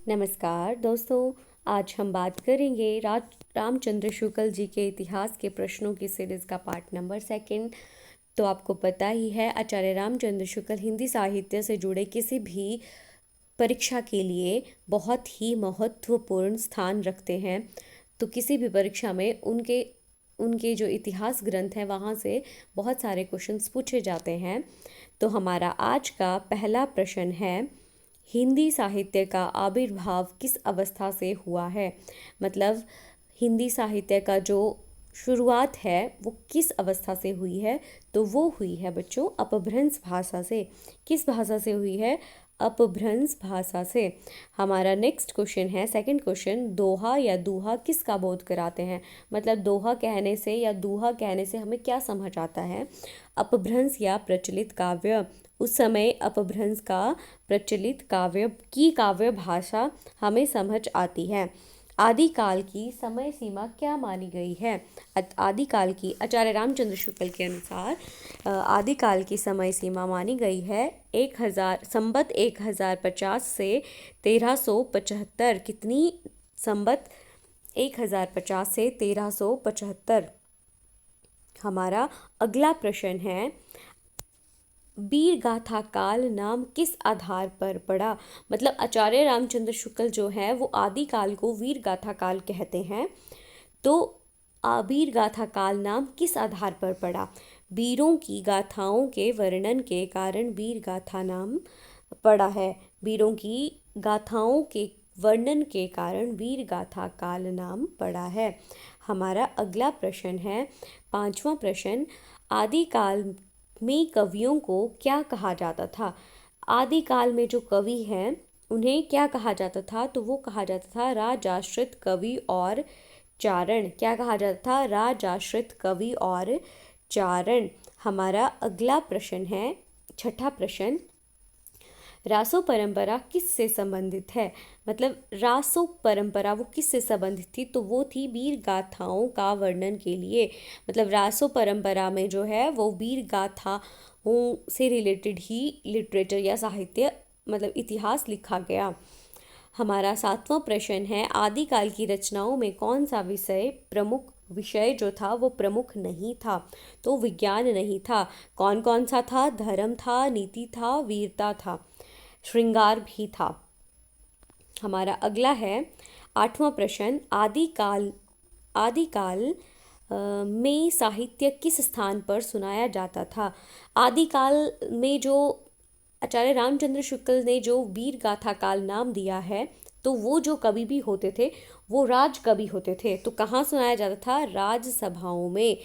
नमस्कार दोस्तों। आज हम बात करेंगे रामचंद्र शुक्ल जी के इतिहास के प्रश्नों की सीरीज़ का पार्ट नंबर 2। तो आपको पता ही है, आचार्य रामचंद्र शुक्ल हिंदी साहित्य से जुड़े किसी भी परीक्षा के लिए बहुत ही महत्वपूर्ण स्थान रखते हैं। तो किसी भी परीक्षा में उनके उनके जो इतिहास ग्रंथ हैं वहाँ से बहुत सारे क्वेश्चंस पूछे जाते हैं। तो हमारा आज का पहला प्रश्न है, हिंदी साहित्य का आविर्भाव किस अवस्था से हुआ है। मतलब हिंदी साहित्य का जो शुरुआत है वो किस अवस्था से हुई है। तो वो हुई है बच्चों अपभ्रंश भाषा से। किस भाषा से हुई है? अपभ्रंश भाषा से। हमारा नेक्स्ट क्वेश्चन है, सेकंड क्वेश्चन, दोहा या दूहा किसका बोध कराते हैं। मतलब दोहा कहने से या दूहा कहने से हमें क्या समझ आता है। अपभ्रंश या प्रचलित काव्य। उस समय अपभ्रंश का प्रचलित काव्य भाषा हमें समझ आती है। आदिकाल की समय सीमा क्या मानी गई है। आदिकाल की आचार्य रामचंद्र शुक्ल के अनुसार आदिकाल की समय सीमा मानी गई है 1050 से 1375। कितनी? संबत 1050 से 1375। हमारा अगला प्रश्न है, वीर गाथा काल नाम किस आधार पर पड़ा। मतलब आचार्य रामचंद्र शुक्ल जो है वो आदिकाल को वीर गाथा काल कहते हैं। तो वीर गाथा काल नाम किस आधार पर पड़ा। वीरों की गाथाओं के वर्णन के कारण वीर गाथा नाम पड़ा है। वीरों की गाथाओं के वर्णन के कारण वीर गाथा काल नाम पड़ा है। हमारा अगला प्रश्न है, पांचवा प्रश्न, आदिकाल में कवियों को क्या कहा जाता था। आदिकाल में जो कवि हैं उन्हें क्या कहा जाता था। तो वो कहा जाता था राजाश्रित कवि और चारण। क्या कहा जाता था? राजाश्रित कवि और चारण। हमारा अगला प्रश्न है, छठा प्रश्न, रासो परंपरा किससे संबंधित है। मतलब रासो परंपरा वो किससे संबंधित थी। तो वो थी वीर गाथाओं का वर्णन के लिए। मतलब रासो परंपरा में जो है वो वीर गाथाओं से रिलेटेड ही लिटरेचर या साहित्य मतलब इतिहास लिखा गया। हमारा सातवां प्रश्न है, आदिकाल की रचनाओं में कौन सा विषय जो था वो प्रमुख नहीं था। तो विज्ञान नहीं था। कौन कौन सा था? धर्म था, नीति था, वीरता था, श्रृंगार भी था। हमारा अगला है आठवां प्रश्न, आदिकाल में साहित्य किस स्थान पर सुनाया जाता था। आदिकाल में जो आचार्य रामचंद्र शुक्ल ने जो वीर गाथा काल नाम दिया है, तो वो जो कवि भी होते थे वो राज कवि होते थे। तो कहाँ सुनाया जाता था? राजसभाओं में।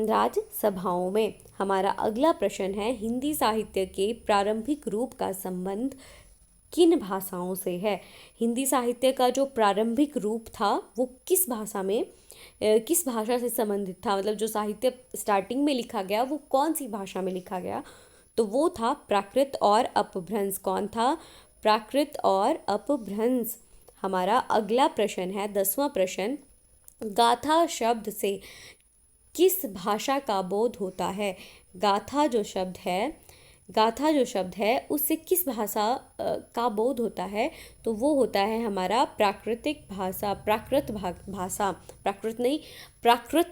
राजसभाओं में। हमारा अगला प्रश्न है, हिंदी साहित्य के प्रारंभिक रूप का संबंध किन भाषाओं से है। हिंदी साहित्य का जो प्रारंभिक रूप था वो किस भाषा से संबंधित था। मतलब जो साहित्य स्टार्टिंग में लिखा गया वो कौन सी भाषा में लिखा गया। तो वो था प्राकृत और अपभ्रंश। कौन था? प्राकृत और अपभ्रंश। हमारा अगला प्रश्न है, 10वां प्रश्न, गाथा शब्द से किस भाषा का बोध होता है। गाथा जो शब्द है उससे किस भाषा का बोध होता है। तो वो होता है हमारा प्राकृत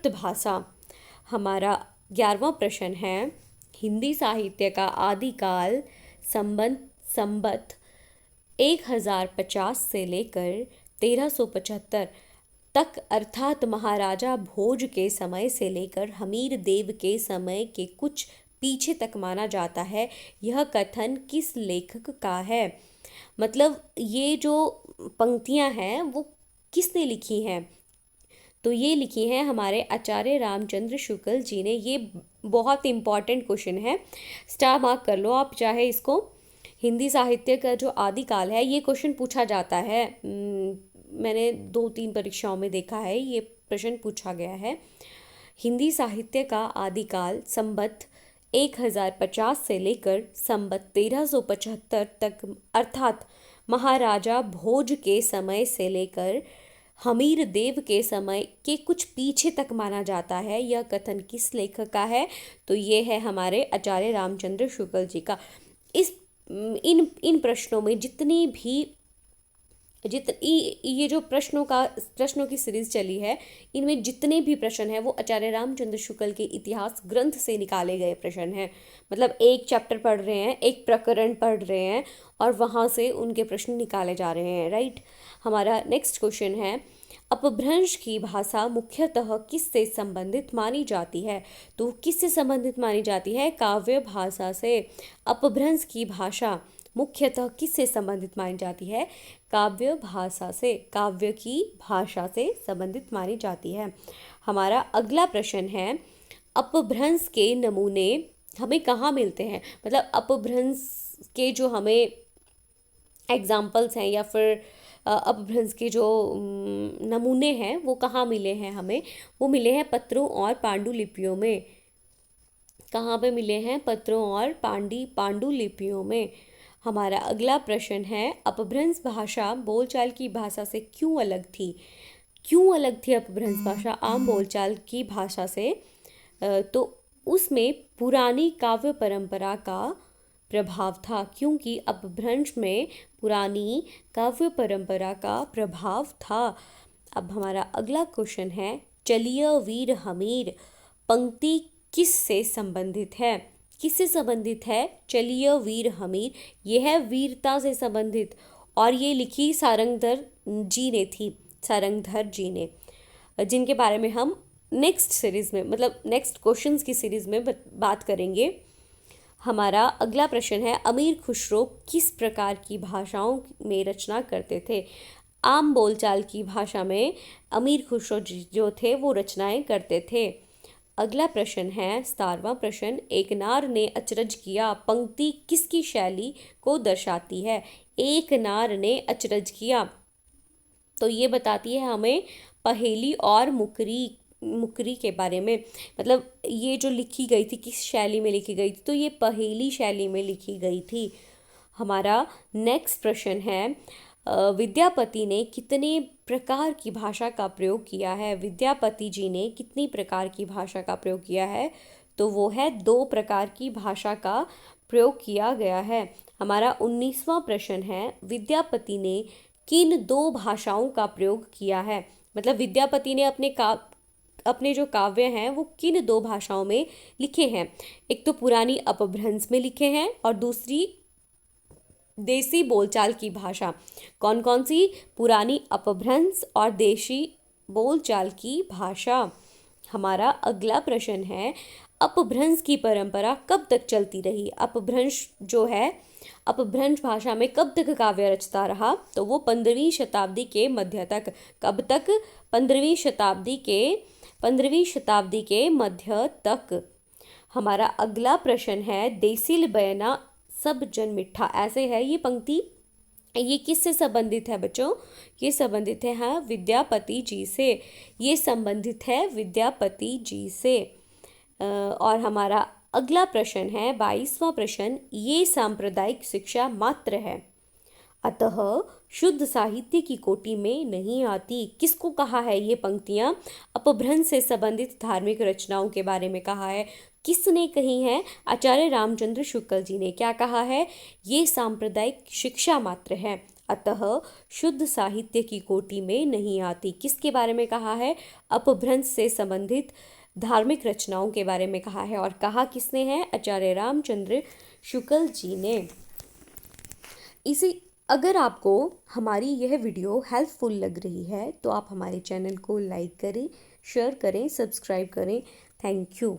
भाषा। हमारा 11वां प्रश्न है, हिंदी साहित्य का आदिकाल संबत 1050 से लेकर 1375 तक अर्थात महाराजा भोज के समय से लेकर हमीर देव के समय के कुछ पीछे तक माना जाता है। यह कथन किस लेखक का है। मतलब ये जो पंक्तियां हैं वो किसने लिखी हैं। तो ये लिखी हैं हमारे आचार्य रामचंद्र शुक्ल जी ने। ये बहुत इंपॉर्टेंट क्वेश्चन है, स्टार मार्क कर लो आप चाहे इसको। हिंदी साहित्य का जो आदिकाल है ये क्वेश्चन पूछा जाता है। मैंने 2-3 परीक्षाओं में देखा है ये प्रश्न पूछा गया है। हिंदी साहित्य का आदिकाल संबत 1050 से लेकर संबत 1375 तक अर्थात महाराजा भोज के समय से लेकर हमीर देव के समय के कुछ पीछे तक माना जाता है। यह कथन किस लेखक का है। तो ये है हमारे आचार्य रामचंद्र शुक्ल जी का। इन प्रश्नों में जितनी भी ये जो प्रश्नों की सीरीज चली है, इनमें जितने भी प्रश्न हैं वो आचार्य रामचंद्र शुक्ल के इतिहास ग्रंथ से निकाले गए प्रश्न हैं। मतलब एक चैप्टर पढ़ रहे हैं, एक प्रकरण पढ़ रहे हैं और वहाँ से उनके प्रश्न निकाले जा रहे हैं, राइट। हमारा नेक्स्ट क्वेश्चन है, अपभ्रंश की भाषा मुख्यतः किससे संबंधित मानी जाती है? तो किससे संबंधित मानी जाती है? काव्य भाषा से। अपभ्रंश की भाषा मुख्यतः किससे संबंधित मानी जाती है? काव्य भाषा से, काव्य की भाषा से संबंधित मानी जाती है। हमारा अगला प्रश्न है, अपभ्रंश के नमूने हमें कहाँ मिलते हैं? मतलब अपभ्रंश के जो हमें एग्जाम्पल्स हैं या फिर अपभ्रंश के जो नमूने हैं वो कहाँ मिले हैं हमें? वो मिले हैं पत्रों और पांडुलिपियों में। कहाँ पे मिले हैं? पत्रों और पांडुलिपियों में। हमारा अगला प्रश्न है, अपभ्रंश भाषा बोलचाल की भाषा से क्यों अलग थी? क्यों अलग थी अपभ्रंश भाषा आम बोलचाल की भाषा से? तो उसमें पुरानी काव्य परंपरा का प्रभाव था, क्योंकि अपभ्रंश में पुरानी काव्य परंपरा का प्रभाव था। अब हमारा अगला क्वेश्चन है, चलिय वीर हमीर पंक्ति किस से संबंधित है? किससे संबंधित है चलिय वीर हमीर? यह है वीरता से संबंधित और ये लिखी सारंगधर जी ने, जिनके बारे में हम नेक्स्ट सीरीज में, मतलब नेक्स्ट क्वेश्चंस की सीरीज में बात करेंगे। हमारा अगला प्रश्न है, अमीर खुसरो किस प्रकार की भाषाओं में रचना करते थे? आम बोलचाल की भाषा में अमीर खुसरो जो थे वो रचनाएं करते थे। अगला प्रश्न है 17वां प्रश्न, एक नार ने अचरज किया पंक्ति किसकी शैली को दर्शाती है? एक नार ने अचरज किया, तो ये बताती है हमें पहेली और मुकरी के बारे में। मतलब ये जो लिखी गई थी किस शैली में लिखी गई थी? तो ये पहेली शैली में लिखी गई थी। हमारा नेक्स्ट प्रश्न है, विद्यापति ने कितने प्रकार की भाषा का प्रयोग किया है? विद्यापति जी ने कितनी प्रकार की भाषा का प्रयोग किया है? तो वो है 2 प्रकार की भाषा का प्रयोग किया गया है। हमारा 19वां प्रश्न है, विद्यापति ने किन 2 भाषाओं का प्रयोग किया है? मतलब विद्यापति ने अपने जो काव्य हैं वो किन 2 भाषाओं में लिखे हैं? एक तो पुरानी अपभ्रंश में लिखे हैं और दूसरी देसी बोलचाल की भाषा। कौन कौन सी? पुरानी अपभ्रंश और देशी बोलचाल की भाषा। हमारा अगला प्रश्न है, अपभ्रंश की परंपरा कब तक चलती रही? अपभ्रंश जो है, अपभ्रंश भाषा में कब तक काव्य रचता रहा? तो वो 15वीं शताब्दी के मध्य तक। कब तक? 15वीं शताब्दी के मध्य तक। हमारा अगला प्रश्न है, देसिल बयना सब जन मिठा, ऐसे है ये पंक्ति, ये किससे संबंधित है बच्चों? ये संबंधित है विद्यापति जी से। ये संबंधित है विद्यापति जी से। और हमारा अगला प्रश्न है 22वां प्रश्न, ये सांप्रदायिक शिक्षा मात्र है अतः शुद्ध साहित्य की कोटि में नहीं आती। किसको कहा है ये पंक्तियाँ? अपभ्रंश से संबंधित धार्मिक रचनाओं के बारे में कहा है। किसने कही है? आचार्य रामचंद्र शुक्ल जी ने। क्या कहा है? ये सांप्रदायिक शिक्षा मात्र है अतः शुद्ध साहित्य की कोटि में नहीं आती। किसके बारे में कहा है? अपभ्रंश से संबंधित धार्मिक रचनाओं के बारे में कहा है। और कहा किसने है? आचार्य रामचंद्र शुक्ल जी ने। अगर आपको हमारी यह वीडियो हेल्पफुल लग रही है तो आप हमारे चैनल को लाइक करें, शेयर करें, सब्सक्राइब करें। Thank you.